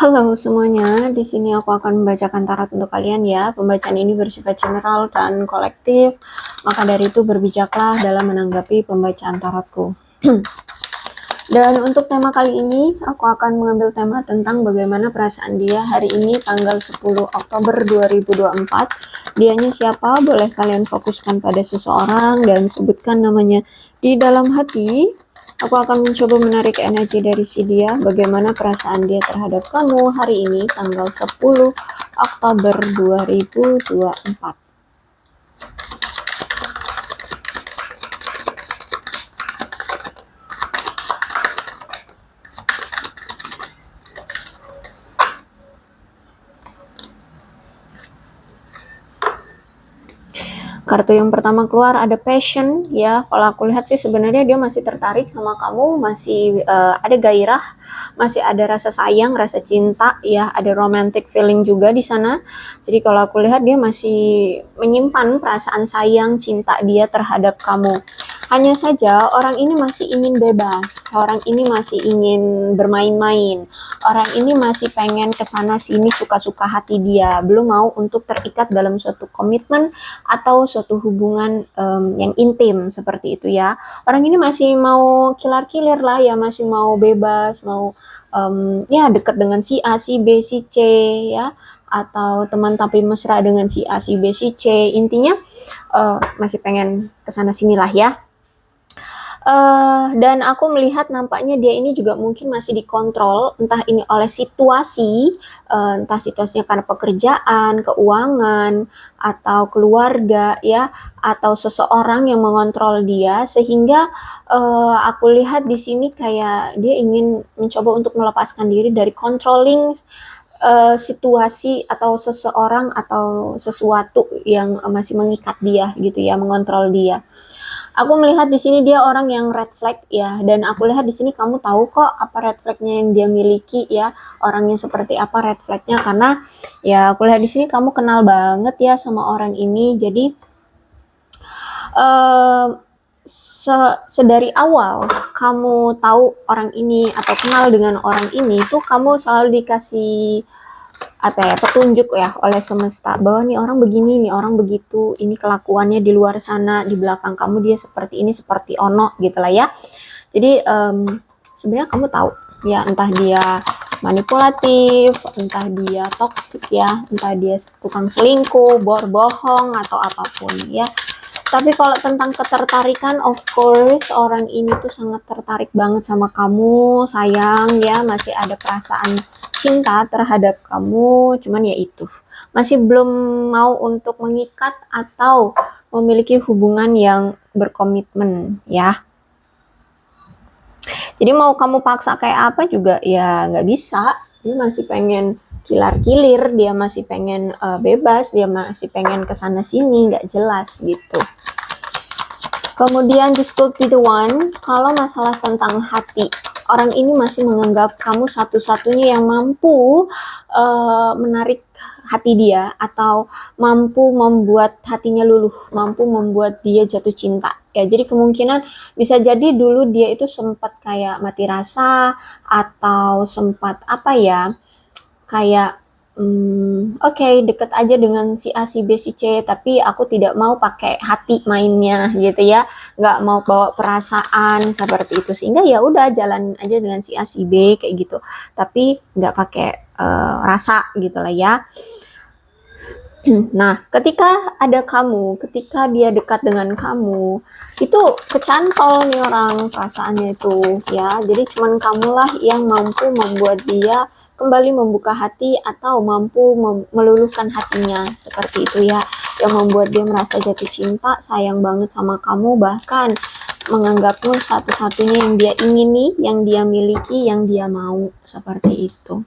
Halo semuanya, di sini aku akan membacakan tarot untuk kalian ya. Pembacaan ini bersifat general dan kolektif, maka dari itu berbijaklah dalam menanggapi pembacaan tarotku. Dan untuk tema kali ini, aku akan mengambil tema tentang bagaimana perasaan dia hari ini tanggal 10 Oktober 2024. Dianya siapa? Boleh kalian fokuskan pada seseorang dan sebutkan namanya di dalam hati. Aku akan mencoba menarik energi dari si dia, bagaimana perasaan dia terhadap kamu hari ini tanggal 10 Oktober 2024. Kartu yang pertama keluar ada passion ya. Kalau aku lihat sih sebenarnya dia masih tertarik sama kamu, masih ada gairah, masih ada rasa sayang, rasa cinta ya, ada romantic feeling juga di sana. Jadi kalau aku lihat dia masih menyimpan perasaan sayang, cinta dia terhadap kamu. Hanya saja orang ini masih ingin bebas, orang ini masih ingin bermain-main, orang ini masih pengen kesana sini suka-suka hati dia, belum mau untuk terikat dalam suatu komitmen atau suatu hubungan yang intim seperti itu ya. Orang ini masih mau kilar-kilir lah ya, masih mau bebas, mau ya dekat dengan si A, si B, si C ya, atau teman tapi mesra dengan si A, si B, si C. Intinya masih pengen kesana sinilah ya. Dan aku melihat nampaknya dia ini juga mungkin masih dikontrol, entah ini oleh situasi, entah situasinya karena pekerjaan, keuangan, atau keluarga ya, atau seseorang yang mengontrol dia, sehingga aku lihat di sini kayak dia ingin mencoba untuk melepaskan diri dari controlling situasi atau seseorang atau sesuatu yang masih mengikat dia gitu ya, mengontrol dia. Aku melihat di sini dia orang yang red flag ya, dan aku lihat di sini kamu tahu kok apa red flagnya yang dia miliki ya, orangnya seperti apa red flagnya, karena ya aku lihat di sini kamu kenal banget ya sama orang ini. Jadi sedari awal kamu tahu orang ini atau kenal dengan orang ini tuh kamu selalu dikasih apa ya, petunjuk ya oleh semesta bahwa nih orang begini, nih orang begitu, ini kelakuannya di luar sana, di belakang kamu dia seperti ini, seperti ono gitu lah ya. Jadi sebenarnya kamu tahu ya, entah dia manipulatif, entah dia toksik ya, entah dia tukang selingkuh, bohong atau apapun ya. Tapi kalau tentang ketertarikan, of course orang ini tuh sangat tertarik banget sama kamu, sayang ya, masih ada perasaan cinta terhadap kamu, cuman ya itu, masih belum mau untuk mengikat atau memiliki hubungan yang berkomitmen ya. Jadi mau kamu paksa kayak apa juga ya nggak bisa, dia masih pengen kilar-kilir, dia masih pengen bebas, dia masih pengen kesana sini, nggak jelas gitu. Kemudian this could be the one, kalau masalah tentang hati, orang ini masih menganggap kamu satu-satunya yang mampu menarik hati dia, atau mampu membuat hatinya luluh, mampu membuat dia jatuh cinta. Ya, jadi kemungkinan bisa jadi dulu dia itu sempat kayak mati rasa, atau sempat apa ya, kayak oke, deket aja dengan si A, si B, si C, tapi aku tidak mau pakai hati mainnya gitu ya, nggak mau bawa perasaan seperti itu, sehingga ya udah jalan aja dengan si A, si B kayak gitu, tapi nggak pakai rasa gitu lah ya. Nah, ketika ada kamu, ketika dia dekat dengan kamu, itu kecantol nih orang perasaannya itu ya. Jadi cuman kamulah yang mampu membuat dia kembali membuka hati atau mampu meluluhkan hatinya seperti itu ya. Yang membuat dia merasa jatuh cinta, sayang banget sama kamu, bahkan menganggapmu satu-satunya yang dia ingini, yang dia miliki, yang dia mau, seperti itu.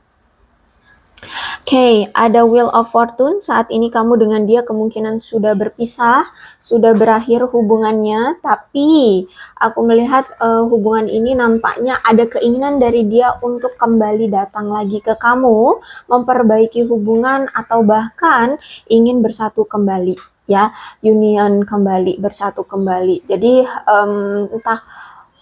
Oke, ada Wheel of Fortune. Saat ini kamu dengan dia kemungkinan sudah berpisah, sudah berakhir hubungannya, tapi aku melihat hubungan ini nampaknya ada keinginan dari dia untuk kembali datang lagi ke kamu, memperbaiki hubungan, atau bahkan ingin bersatu kembali ya, union kembali, bersatu kembali. Jadi entah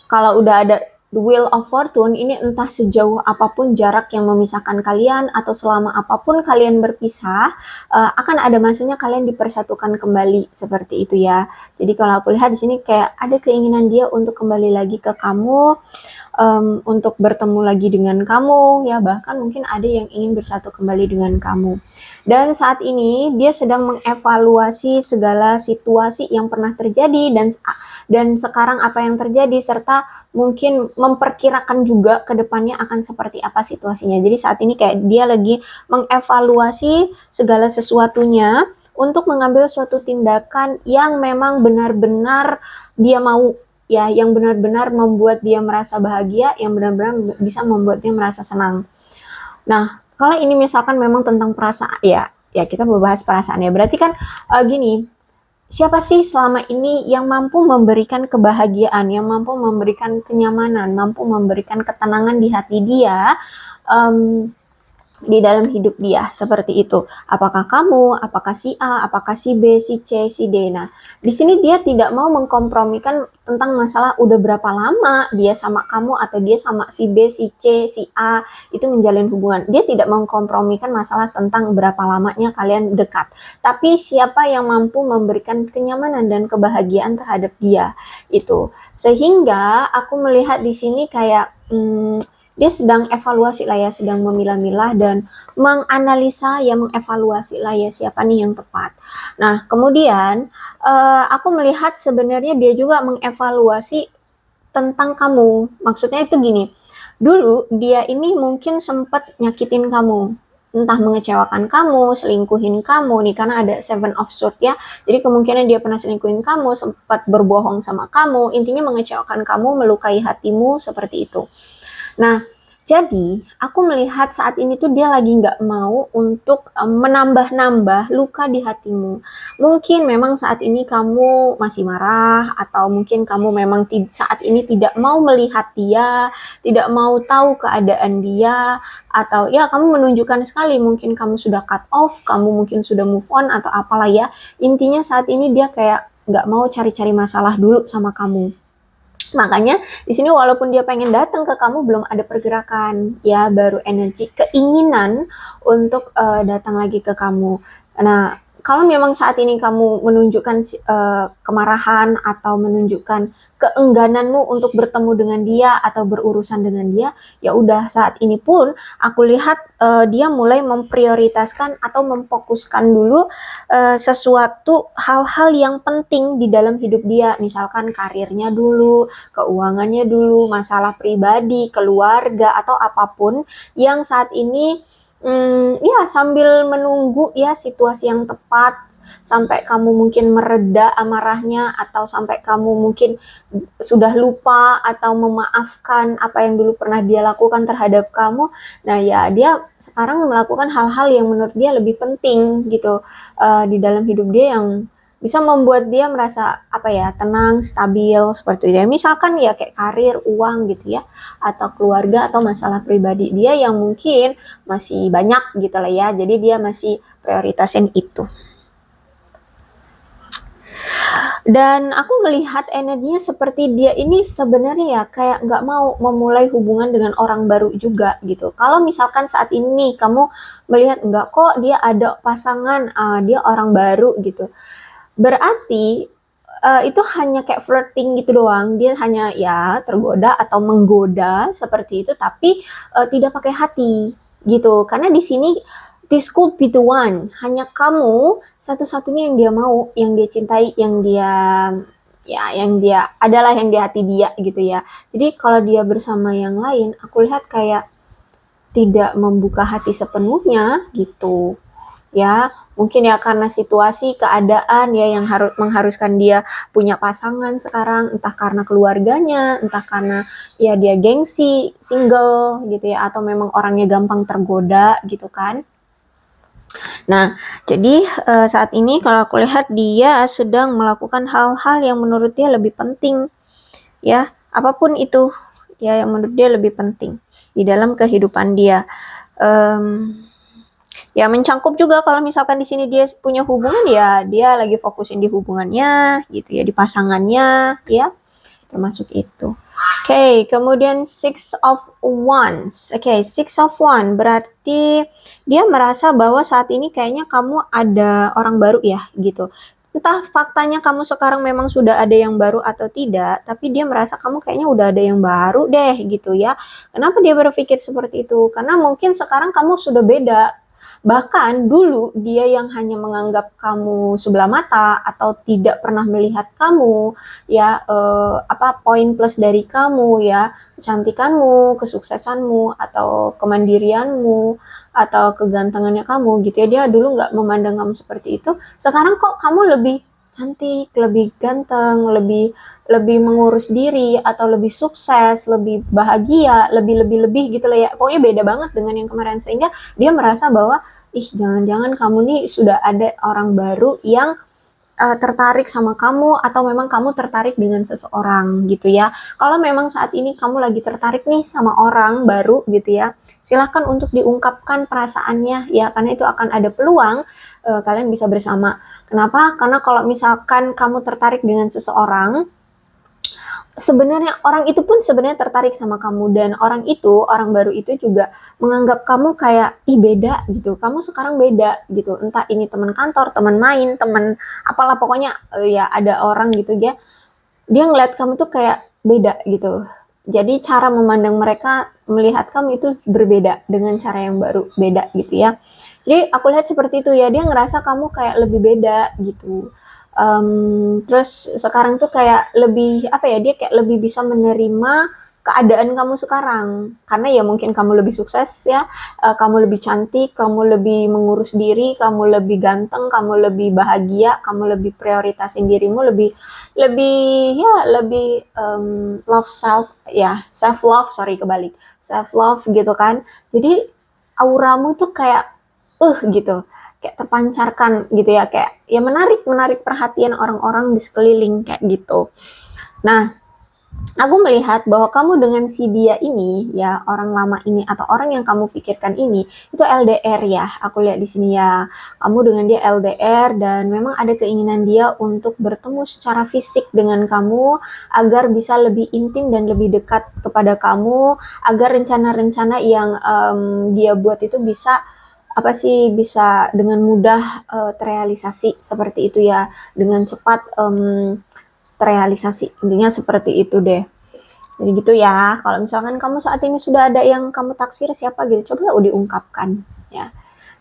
kalau udah ada The Wheel of Fortune ini entah sejauh apapun jarak yang memisahkan kalian atau selama apapun kalian berpisah, akan ada masanya kalian dipersatukan kembali seperti itu ya. Jadi kalau aku lihat di sini kayak ada keinginan dia untuk kembali lagi ke kamu, untuk bertemu lagi dengan kamu ya, bahkan mungkin ada yang ingin bersatu kembali dengan kamu. Dan saat ini dia sedang mengevaluasi segala situasi yang pernah terjadi dan sekarang apa yang terjadi, serta mungkin memperkirakan juga ke depannya akan seperti apa situasinya. Jadi saat ini kayak dia lagi mengevaluasi segala sesuatunya untuk mengambil suatu tindakan yang memang benar-benar dia mau ya, yang benar-benar membuat dia merasa bahagia, yang benar-benar bisa membuat dia merasa senang. Nah, kalau ini misalkan memang tentang perasaan ya kita membahas perasaan ya. Berarti kan gini, siapa sih selama ini yang mampu memberikan kebahagiaan, yang mampu memberikan kenyamanan, mampu memberikan ketenangan di hati dia, di dalam hidup dia, seperti itu. Apakah kamu, apakah si A, apakah si B, si C, si D. Nah, di sini dia tidak mau mengkompromikan tentang masalah udah berapa lama dia sama kamu atau dia sama si B, si C, si A itu menjalin hubungan. Dia tidak mengkompromikan masalah tentang berapa lamanya kalian dekat. Tapi siapa yang mampu memberikan kenyamanan dan kebahagiaan terhadap dia itu. Sehingga aku melihat di sini kayak dia sedang evaluasi lah ya, sedang memilah-milah dan menganalisa ya, mengevaluasi lah ya siapa nih yang tepat. Nah, kemudian aku melihat sebenarnya dia juga mengevaluasi tentang kamu. Maksudnya itu gini, dulu dia ini mungkin sempat nyakitin kamu, entah mengecewakan kamu, selingkuhin kamu nih, karena ada Seven of Swords ya. Jadi kemungkinan dia pernah selingkuhin kamu, sempat berbohong sama kamu, intinya mengecewakan kamu, melukai hatimu, seperti itu. Nah, jadi aku melihat saat ini tuh dia lagi nggak mau untuk menambah-nambah luka di hatimu. Mungkin memang saat ini kamu masih marah, atau mungkin kamu memang saat ini tidak mau melihat dia, tidak mau tahu keadaan dia, atau ya kamu menunjukkan sekali mungkin kamu sudah cut off, kamu mungkin sudah move on atau apalah ya. Intinya saat ini dia kayak nggak mau cari-cari masalah dulu sama kamu. Makanya di sini walaupun dia pengen datang ke kamu, belum ada pergerakan ya, baru energi keinginan untuk datang lagi ke kamu. Nah, kalau memang saat ini kamu menunjukkan kemarahan atau menunjukkan keenggananmu untuk bertemu dengan dia atau berurusan dengan dia, ya udah saat ini pun aku lihat dia mulai memprioritaskan atau memfokuskan dulu sesuatu hal-hal yang penting di dalam hidup dia, misalkan karirnya dulu, keuangannya dulu, masalah pribadi, keluarga, atau apapun yang saat ini ya sambil menunggu ya situasi yang tepat, sampai kamu mungkin mereda amarahnya, atau sampai kamu mungkin sudah lupa atau memaafkan apa yang dulu pernah dia lakukan terhadap kamu. Nah ya, dia sekarang melakukan hal-hal yang menurut dia lebih penting gitu di dalam hidup dia, yang bisa membuat dia merasa apa ya, tenang, stabil, seperti itu ya. Misalkan ya kayak karir, uang gitu ya, atau keluarga, atau masalah pribadi dia yang mungkin masih banyak gitu lah ya, jadi dia masih prioritasin itu. Dan aku melihat energinya seperti dia ini sebenarnya ya kayak nggak mau memulai hubungan dengan orang baru juga gitu. Kalau misalkan saat ini kamu melihat enggak kok dia ada pasangan, dia orang baru gitu, berarti itu hanya kayak flirting gitu doang. Dia hanya ya tergoda atau menggoda seperti itu, tapi tidak pakai hati gitu. Karena di sini this could be the one. Hanya kamu satu-satunya yang dia mau, yang dia cintai, yang dia adalah yang di hati dia gitu ya. Jadi kalau dia bersama yang lain, aku lihat kayak tidak membuka hati sepenuhnya gitu. Ya, mungkin ya karena situasi, keadaan ya yang mengharuskan dia punya pasangan sekarang, entah karena keluarganya, entah karena ya dia gengsi, single gitu ya, atau memang orangnya gampang tergoda gitu kan. Nah, jadi saat ini kalau aku lihat dia sedang melakukan hal-hal yang menurut dia lebih penting ya, apapun itu ya yang menurut dia lebih penting di dalam kehidupan dia. Ya mencangkup juga kalau misalkan di sini dia punya hubungan, ya dia lagi fokusin di hubungannya gitu ya, di pasangannya ya, termasuk itu. Oke, kemudian Six of Wands. Oke, Six of Wands berarti dia merasa bahwa saat ini kayaknya kamu ada orang baru ya, gitu. Entah faktanya kamu sekarang memang sudah ada yang baru atau tidak, tapi dia merasa kamu kayaknya udah ada yang baru deh, gitu ya. Kenapa dia berpikir seperti itu? Karena mungkin sekarang kamu sudah beda. Bahkan dulu dia yang hanya menganggap kamu sebelah mata atau tidak pernah melihat kamu, ya apa poin plus dari kamu ya, kecantikanmu, kesuksesanmu atau kemandirianmu atau kegantengannya kamu gitu ya. Dia dulu nggak memandang kamu seperti itu. Sekarang kok kamu lebih cantik, lebih ganteng, lebih lebih mengurus diri atau lebih sukses, lebih bahagia, lebih gitu lah ya. Pokoknya beda banget dengan yang kemarin sehingga dia merasa bahwa ih jangan-jangan kamu nih sudah ada orang baru yang tertarik sama kamu atau memang kamu tertarik dengan seseorang gitu ya. Kalau memang saat ini kamu lagi tertarik nih sama orang baru gitu ya, silahkan untuk diungkapkan perasaannya ya, karena itu akan ada peluang kalian bisa bersama. Kenapa? Karena kalau misalkan kamu tertarik dengan seseorang, sebenarnya orang itu pun sebenarnya tertarik sama kamu dan orang itu, orang baru itu juga menganggap kamu kayak ih beda gitu. Kamu sekarang beda gitu. Entah ini teman kantor, teman main, teman apalah pokoknya ya ada orang gitu ya. Dia ngeliat kamu tuh kayak beda gitu. Jadi cara memandang mereka melihat kamu itu berbeda dengan cara yang baru, beda gitu ya. Jadi aku lihat seperti itu ya, dia ngerasa kamu kayak lebih beda gitu. Terus sekarang tuh kayak lebih apa ya, dia kayak lebih bisa menerima keadaan kamu sekarang karena ya mungkin kamu lebih sukses ya, kamu lebih cantik, kamu lebih mengurus diri, kamu lebih ganteng, kamu lebih bahagia, kamu lebih prioritasin dirimu, lebih lebih ya lebih love self ya, self love, sorry kebalik, self love gitu kan. Jadi auramu tuh kayak gitu, kayak terpancarkan gitu ya, kayak ya menarik menarik perhatian orang-orang di sekeliling kayak gitu. Nah, aku melihat bahwa kamu dengan si dia ini ya, orang lama ini atau orang yang kamu pikirkan ini itu LDR ya. Aku lihat di sini ya, kamu dengan dia LDR dan memang ada keinginan dia untuk bertemu secara fisik dengan kamu agar bisa lebih intim dan lebih dekat kepada kamu, agar rencana-rencana yang dia buat itu bisa apa sih, bisa dengan mudah terrealisasi seperti itu ya, dengan cepat terrealisasi, intinya seperti itu deh. Jadi gitu ya, kalau misalkan kamu saat ini sudah ada yang kamu taksir siapa gitu, coba diungkapkan ya.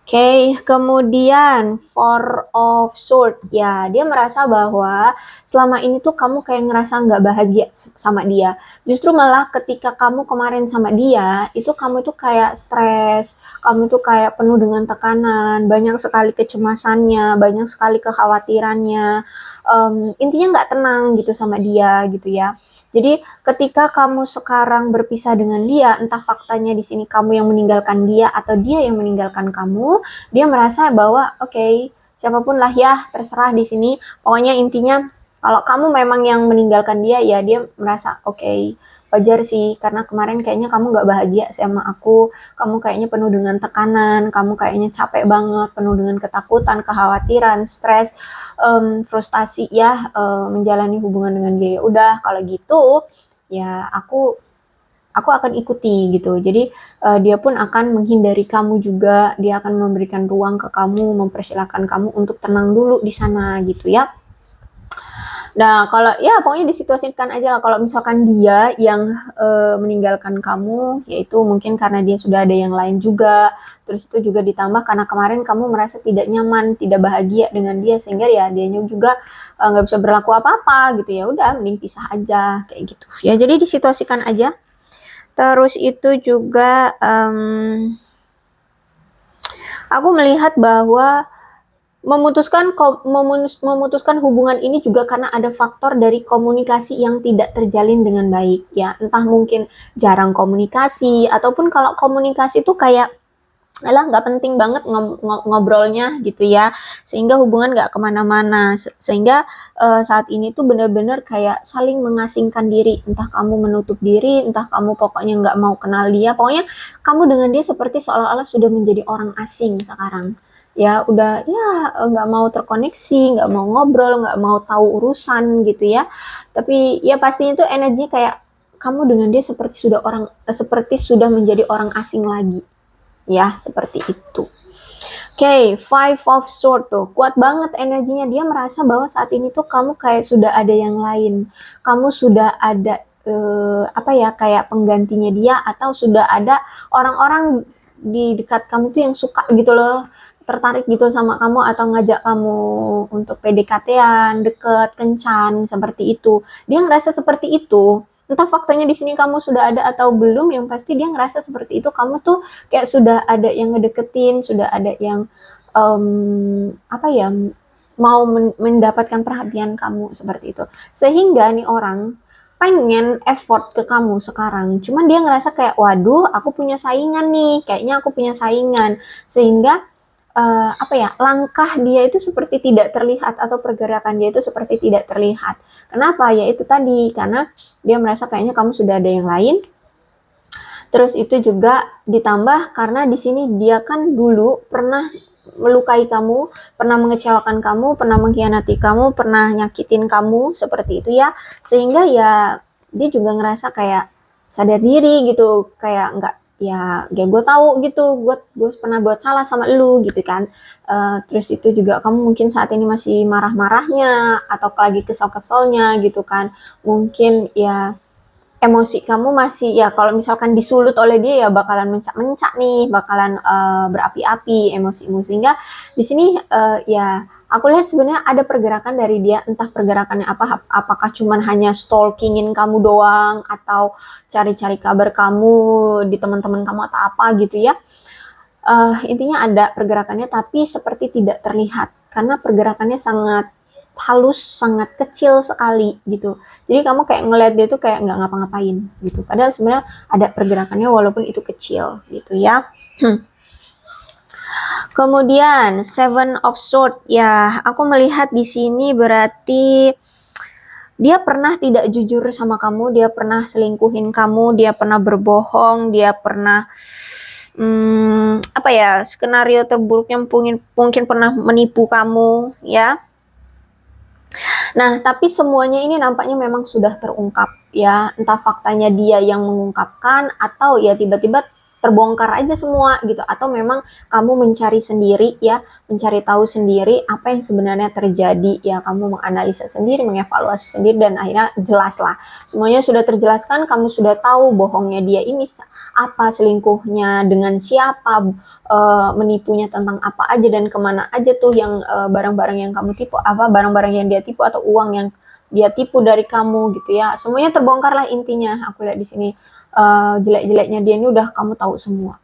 Oke, kemudian Four of Swords. Ya, dia merasa bahwa selama ini tuh kamu kayak ngerasa nggak bahagia sama dia. Justru malah ketika kamu kemarin sama dia, itu kamu tuh kayak stres, kamu tuh kayak penuh dengan tekanan, banyak sekali kecemasannya, banyak sekali kekhawatirannya. Intinya nggak tenang gitu sama dia gitu ya. Jadi ketika kamu sekarang berpisah dengan dia, entah faktanya di sini kamu yang meninggalkan dia atau dia yang meninggalkan kamu, dia merasa bahwa oke, siapapun lah ya, terserah di sini. Pokoknya intinya kalau kamu memang yang meninggalkan dia, ya dia merasa oke, wajar sih karena kemarin kayaknya kamu gak bahagia sama aku, kamu kayaknya penuh dengan tekanan, kamu kayaknya capek banget, penuh dengan ketakutan, kekhawatiran, stres, frustasi ya menjalani hubungan dengan dia. Ya udah kalau gitu ya aku akan ikuti gitu. Jadi dia pun akan menghindari kamu juga, dia akan memberikan ruang ke kamu, mempersilahkan kamu untuk tenang dulu di sana gitu ya. Nah, kalau ya pokoknya disituasikan aja lah kalau misalkan dia yang meninggalkan kamu, yaitu mungkin karena dia sudah ada yang lain juga. Terus itu juga ditambah karena kemarin kamu merasa tidak nyaman, tidak bahagia dengan dia sehingga ya dianya juga nggak bisa berlaku apa-apa gitu ya. Udah mending pisah aja kayak gitu. Ya jadi disituasikan aja. Terus itu juga aku melihat bahwa memutuskan hubungan ini juga karena ada faktor dari komunikasi yang tidak terjalin dengan baik ya, entah mungkin jarang komunikasi ataupun kalau komunikasi itu kayak alah nggak penting banget ngobrolnya gitu ya, sehingga hubungan nggak kemana-mana, sehingga saat ini tuh benar-benar kayak saling mengasingkan diri, entah kamu menutup diri, entah kamu pokoknya nggak mau kenal dia, pokoknya kamu dengan dia seperti seolah-olah sudah menjadi orang asing sekarang ya, udah ya nggak mau terkoneksi, nggak mau ngobrol, nggak mau tahu urusan gitu ya. Tapi ya pastinya tuh energi kayak kamu dengan dia seperti sudah menjadi orang asing lagi, ya, seperti itu. Oke, Five of Swords tuh, kuat banget energinya. Dia merasa bahwa saat ini tuh kamu kayak sudah ada yang lain. Kamu sudah ada kayak penggantinya dia, atau sudah ada orang-orang di dekat kamu tuh yang suka gitu loh, tertarik gitu sama kamu, atau ngajak kamu untuk PDKT-an, deket, kencan, seperti itu. Dia ngerasa seperti itu. Entah faktanya di sini kamu sudah ada atau belum, yang pasti dia ngerasa seperti itu. Kamu tuh kayak sudah ada yang ngedeketin, sudah ada yang mau mendapatkan perhatian kamu, seperti itu. Sehingga nih orang pengen effort ke kamu sekarang, cuman dia ngerasa kayak, waduh, aku punya saingan nih, kayaknya aku punya saingan, sehingga langkah dia itu seperti tidak terlihat, atau pergerakan dia itu seperti tidak terlihat. Kenapa? Ya itu tadi, karena dia merasa kayaknya kamu sudah ada yang lain. Terus itu juga ditambah karena di sini dia kan dulu pernah melukai kamu, pernah mengecewakan kamu, pernah mengkhianati kamu, pernah nyakitin kamu, seperti itu ya. Sehingga ya dia juga ngerasa kayak sadar diri gitu, kayak nggak, ya gue tahu gitu, gue pernah buat salah sama lu gitu kan. Terus itu juga kamu mungkin saat ini masih marah-marahnya, atau lagi kesel-keselnya gitu kan. Mungkin ya emosi kamu masih, ya kalau misalkan disulut oleh dia ya bakalan mencak-mencak nih, bakalan berapi-api emosimu. Sehingga di sini ya aku lihat sebenarnya ada pergerakan dari dia, entah pergerakannya apa, apakah cuman hanya stalkingin kamu doang, atau cari-cari kabar kamu di teman-teman kamu atau apa gitu ya. Intinya ada pergerakannya, tapi seperti tidak terlihat karena pergerakannya sangat halus, sangat kecil sekali gitu. Jadi kamu kayak ngeliat dia tuh kayak nggak ngapa-ngapain gitu. Padahal sebenarnya ada pergerakannya walaupun itu kecil gitu ya. Kemudian Seven of Swords, ya aku melihat di sini berarti dia pernah tidak jujur sama kamu, dia pernah selingkuhin kamu, dia pernah berbohong, dia pernah skenario terburuknya mungkin pernah menipu kamu ya. Nah, tapi semuanya ini nampaknya memang sudah terungkap ya, entah faktanya dia yang mengungkapkan, atau ya tiba-tiba terbongkar aja semua gitu, atau memang kamu mencari sendiri ya, mencari tahu sendiri apa yang sebenarnya terjadi ya, kamu menganalisa sendiri, mengevaluasi sendiri, dan akhirnya jelas lah, semuanya sudah terjelaskan, kamu sudah tahu bohongnya dia ini apa, selingkuhnya dengan siapa, menipunya tentang apa aja, dan kemana aja tuh yang barang-barang yang kamu tipu, barang-barang yang dia tipu, atau uang yang dia tipu dari kamu gitu ya. Semuanya terbongkar lah intinya. Aku lihat di sini jelek-jeleknya dia ini udah kamu tahu semua.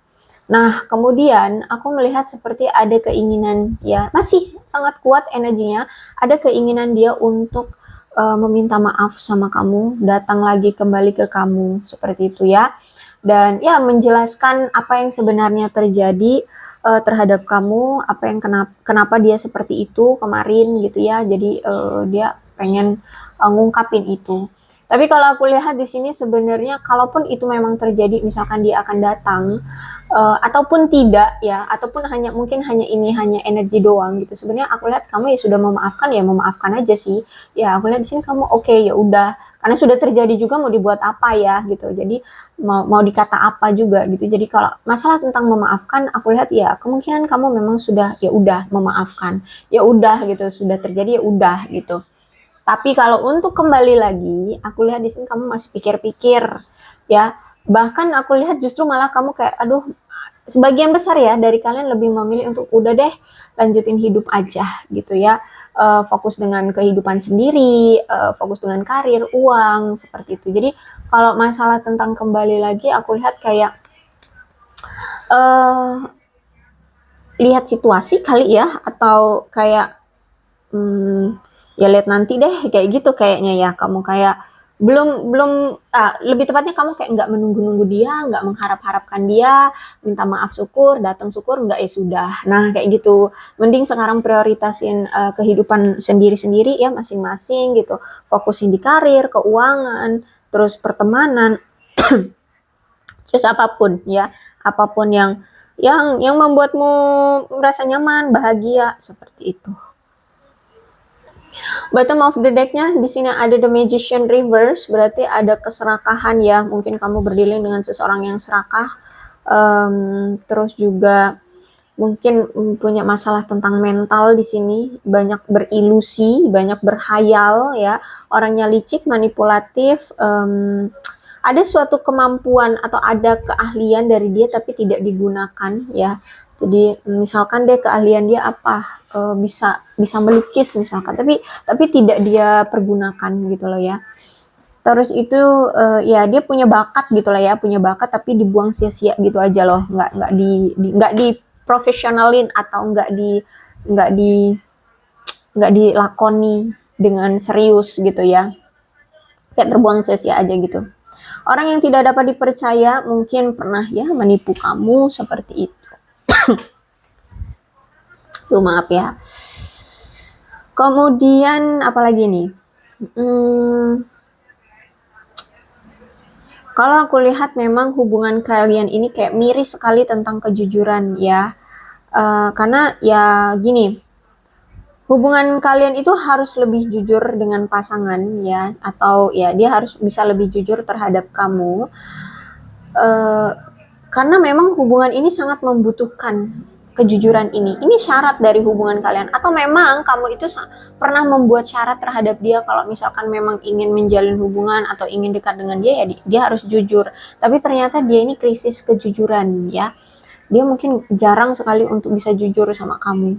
Nah, kemudian aku melihat seperti ada keinginan, ya masih sangat kuat energinya, ada keinginan dia untuk meminta maaf sama kamu, datang lagi kembali ke kamu, seperti itu ya. Dan ya menjelaskan apa yang sebenarnya terjadi terhadap kamu, apa yang kenapa dia seperti itu kemarin gitu ya. Jadi dia pengen ngungkapin itu. Tapi kalau aku lihat di sini sebenarnya kalaupun itu memang terjadi, misalkan dia akan datang ataupun tidak ya, ataupun mungkin hanya energi doang gitu. Sebenarnya aku lihat kamu ya sudah memaafkan, ya memaafkan aja sih. Ya aku lihat di sini kamu oke, ya udah. Karena sudah terjadi juga, mau dibuat apa ya gitu. Jadi mau dikata apa juga gitu. Jadi kalau masalah tentang memaafkan, aku lihat ya kemungkinan kamu memang sudah ya udah memaafkan. Ya udah gitu, sudah terjadi ya udah gitu. Tapi kalau untuk kembali lagi, aku lihat di sini kamu masih pikir-pikir ya. Bahkan aku lihat justru malah kamu kayak, aduh, sebagian besar ya dari kalian lebih memilih untuk udah deh lanjutin hidup aja gitu ya. Fokus dengan kehidupan sendiri, fokus dengan karir, uang, seperti itu. Jadi kalau masalah tentang kembali lagi, aku lihat kayak lihat situasi kali ya, atau kayak ya lihat nanti deh, kayak gitu kayaknya ya. Kamu kayak belum lebih tepatnya kamu kayak nggak menunggu-nunggu dia, nggak mengharap-harapkan dia, minta maaf syukur, datang syukur, nggak ya sudah. Nah kayak gitu, mending sekarang prioritasin kehidupan sendiri-sendiri ya, masing-masing gitu, fokusin di karir, keuangan, terus pertemanan, terus apapun ya, apapun yang membuatmu merasa nyaman, bahagia, seperti itu. Bottom of the decknya di sini ada The Magician reverse, berarti ada keserakahan ya. Mungkin kamu berdealing dengan seseorang yang serakah. Terus juga mungkin punya masalah tentang mental di sini, banyak berilusi, banyak berhayal ya. Orangnya licik, manipulatif. Ada suatu kemampuan atau ada keahlian dari dia tapi tidak digunakan ya. Jadi misalkan deh keahlian dia apa, bisa melukis misalkan, tapi tidak dia pergunakan gitu loh ya. Terus itu ya dia punya bakat gitu lah ya, punya bakat tapi dibuang sia-sia gitu aja loh, nggak di profesionalin atau nggak dilakoni dengan serius gitu ya, kayak terbuang sia-sia aja gitu. Orang yang tidak dapat dipercaya mungkin pernah ya menipu kamu seperti itu. Tuh maaf ya. Kemudian apalagi nih? Kalau aku lihat memang hubungan kalian ini kayak miris sekali tentang kejujuran ya. Karena ya gini, hubungan kalian itu harus lebih jujur dengan pasangan ya, atau ya dia harus bisa lebih jujur terhadap kamu. Karena memang hubungan ini sangat membutuhkan kejujuran ini. Ini syarat dari hubungan kalian. Atau memang kamu itu pernah membuat syarat terhadap dia kalau misalkan memang ingin menjalin hubungan atau ingin dekat dengan dia, ya dia harus jujur. Tapi ternyata dia ini krisis kejujuran ya. Dia mungkin jarang sekali untuk bisa jujur sama kamu.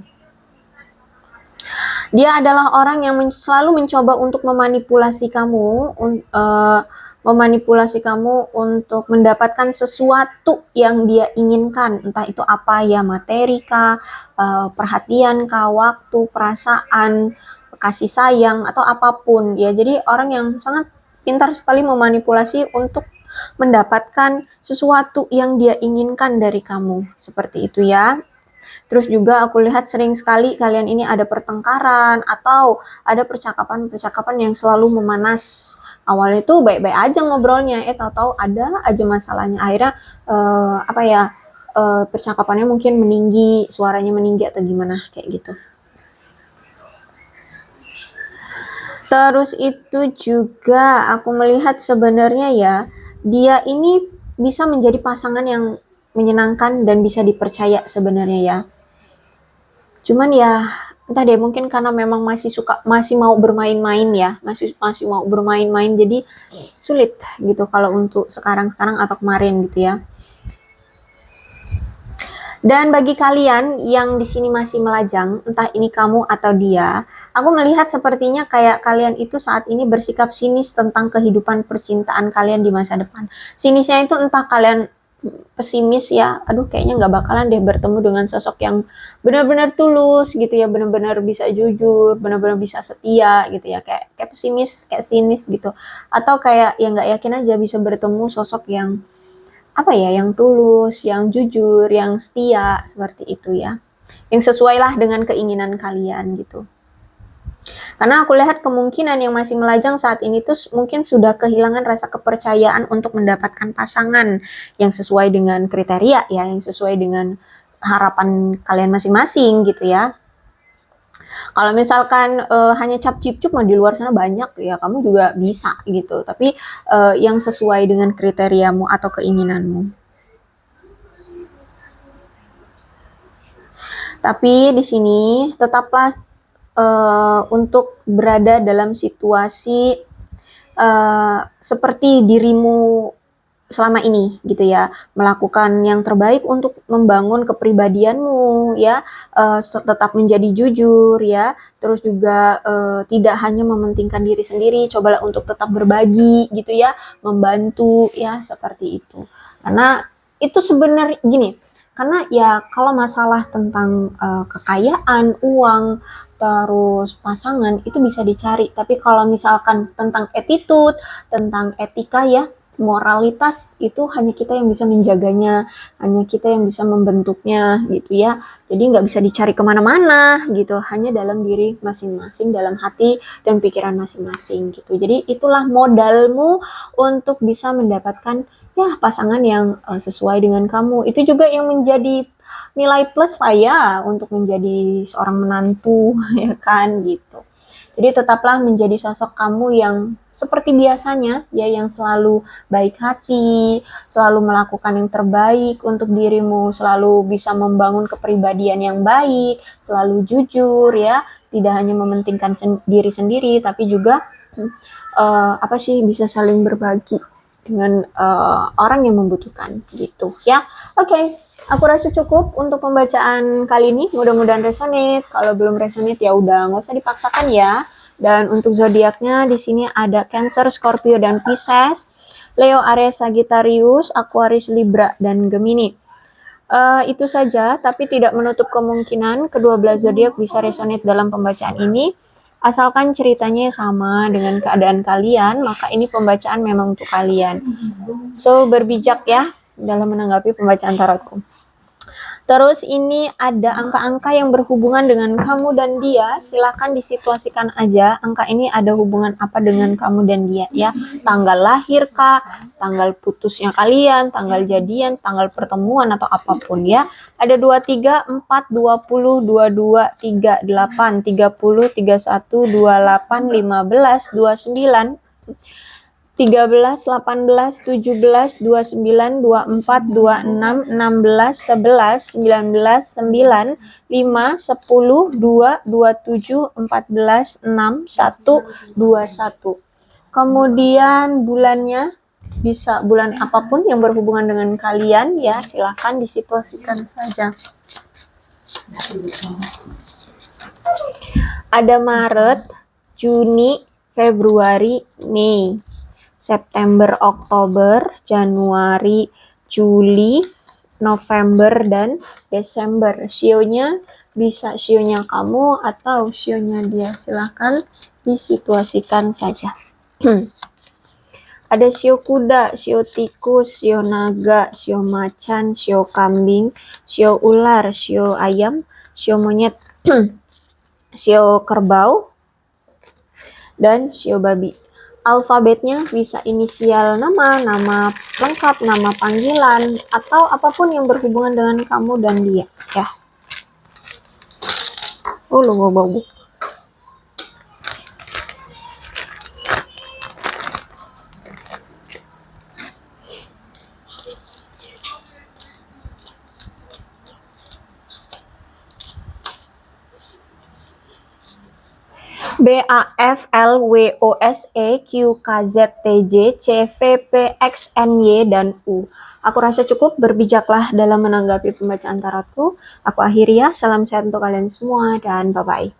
Dia adalah orang yang selalu mencoba untuk memanipulasi kamu, untuk mendapatkan sesuatu yang dia inginkan, entah itu apa ya, materi kah, perhatian kah, waktu, perasaan, kasih sayang, atau apapun ya. Jadi orang yang sangat pintar sekali memanipulasi untuk mendapatkan sesuatu yang dia inginkan dari kamu, seperti itu ya. Terus juga aku lihat sering sekali kalian ini ada pertengkaran atau ada percakapan-percakapan yang selalu memanas. Awalnya itu baik-baik aja ngobrolnya, tahu-tahu ada aja masalahnya. Akhirnya percakapannya mungkin meninggi, suaranya meninggi atau gimana kayak gitu. Terus itu juga aku melihat sebenarnya ya, dia ini bisa menjadi pasangan yang menyenangkan dan bisa dipercaya sebenarnya ya. Cuman ya entah deh, mungkin karena memang masih mau bermain-main ya, masih mau bermain-main, jadi sulit gitu kalau untuk sekarang atau kemarin gitu ya. Dan bagi kalian yang di sini masih melajang, entah ini kamu atau dia, aku melihat sepertinya kayak kalian itu saat ini bersikap sinis tentang kehidupan percintaan kalian di masa depan. Sinisnya itu entah kalian pesimis ya, aduh kayaknya nggak bakalan deh bertemu dengan sosok yang benar-benar tulus gitu ya, benar-benar bisa jujur, benar-benar bisa setia gitu ya, kayak pesimis, kayak sinis gitu. Atau kayak ya nggak yakin aja bisa bertemu sosok yang yang tulus, yang jujur, yang setia, seperti itu ya. Yang sesuai lah dengan keinginan kalian gitu. Karena aku lihat kemungkinan yang masih melajang saat ini tuh mungkin sudah kehilangan rasa kepercayaan untuk mendapatkan pasangan yang sesuai dengan kriteria ya, yang sesuai dengan harapan kalian masing-masing gitu ya. Kalau misalkan hanya cap-cip-cup di luar sana banyak ya, kamu juga bisa gitu. Tapi yang sesuai dengan kriteriamu atau keinginanmu. Tapi di sini tetaplah untuk berada dalam situasi seperti dirimu selama ini gitu ya, melakukan yang terbaik untuk membangun kepribadianmu ya, tetap menjadi jujur ya, terus juga tidak hanya mementingkan diri sendiri, cobalah untuk tetap berbagi gitu ya, membantu ya, seperti itu. Karena itu sebenarnya gini, karena ya kalau masalah tentang kekayaan, uang, terus pasangan itu bisa dicari, tapi kalau misalkan tentang attitude, tentang etika ya, moralitas itu hanya kita yang bisa menjaganya, hanya kita yang bisa membentuknya gitu ya. Jadi nggak bisa dicari kemana-mana gitu, hanya dalam diri masing-masing, dalam hati dan pikiran masing-masing gitu. Jadi itulah modalmu untuk bisa mendapatkan ya pasangan yang sesuai dengan kamu. Itu juga yang menjadi nilai plus lah ya untuk menjadi seorang menantu ya kan gitu. Jadi tetaplah menjadi sosok kamu yang seperti biasanya ya, yang selalu baik hati, selalu melakukan yang terbaik untuk dirimu, selalu bisa membangun kepribadian yang baik, selalu jujur ya, tidak hanya mementingkan diri sendiri tapi juga bisa saling berbagi dengan orang yang membutuhkan gitu ya. Oke, aku rasa cukup untuk pembacaan kali ini. Mudah-mudahan resonate. Kalau belum resonate ya udah nggak usah dipaksakan ya. Dan untuk zodiaknya di sini ada Cancer, Scorpio, dan Pisces, Leo, Aries, Sagittarius, Aquarius, Libra, dan Gemini. Itu saja, tapi tidak menutup kemungkinan kedua belas zodiak bisa resonate dalam pembacaan ini. Asalkan ceritanya sama dengan keadaan kalian, maka ini pembacaan memang untuk kalian. So, berbijak ya dalam menanggapi pembacaan tarotku. Terus ini ada angka-angka yang berhubungan dengan kamu dan dia. Silakan disituasikan aja angka ini ada hubungan apa dengan kamu dan dia ya. Tanggal lahir kah, tanggal putusnya kalian, tanggal jadian, tanggal pertemuan atau apapun ya. Ada 23, 4, 20, 22, 38, 30, 31, 28, 15, 29, 13, 18, 17, 29, 24, 26, 16, 11, 19, 9, 5, 10, 2, 27, 14, 6, 1, 21. Kemudian bulannya bisa bulan apapun yang berhubungan dengan kalian ya, silahkan disituasikan saja. Ada Maret, Juni, Februari, Mei, September, Oktober, Januari, Juli, November, dan Desember. Sionya bisa sionya kamu atau sionya dia. Silahkan disituasikan saja. Ada sio kuda, sio tikus, sio naga, sio macan, sio kambing, sio ular, sio ayam, sio monyet, sio kerbau, dan sio babi. Alfabetnya bisa inisial nama, nama lengkap, nama panggilan, atau apapun yang berhubungan dengan kamu dan dia ya. Oh, lo bau. BAFLWOSEQKZTJ CVPXNY dan U. Aku rasa cukup, berbijaklah dalam menanggapi pembacaan tarotku. Aku akhiri ya, salam sehat untuk kalian semua dan bye-bye.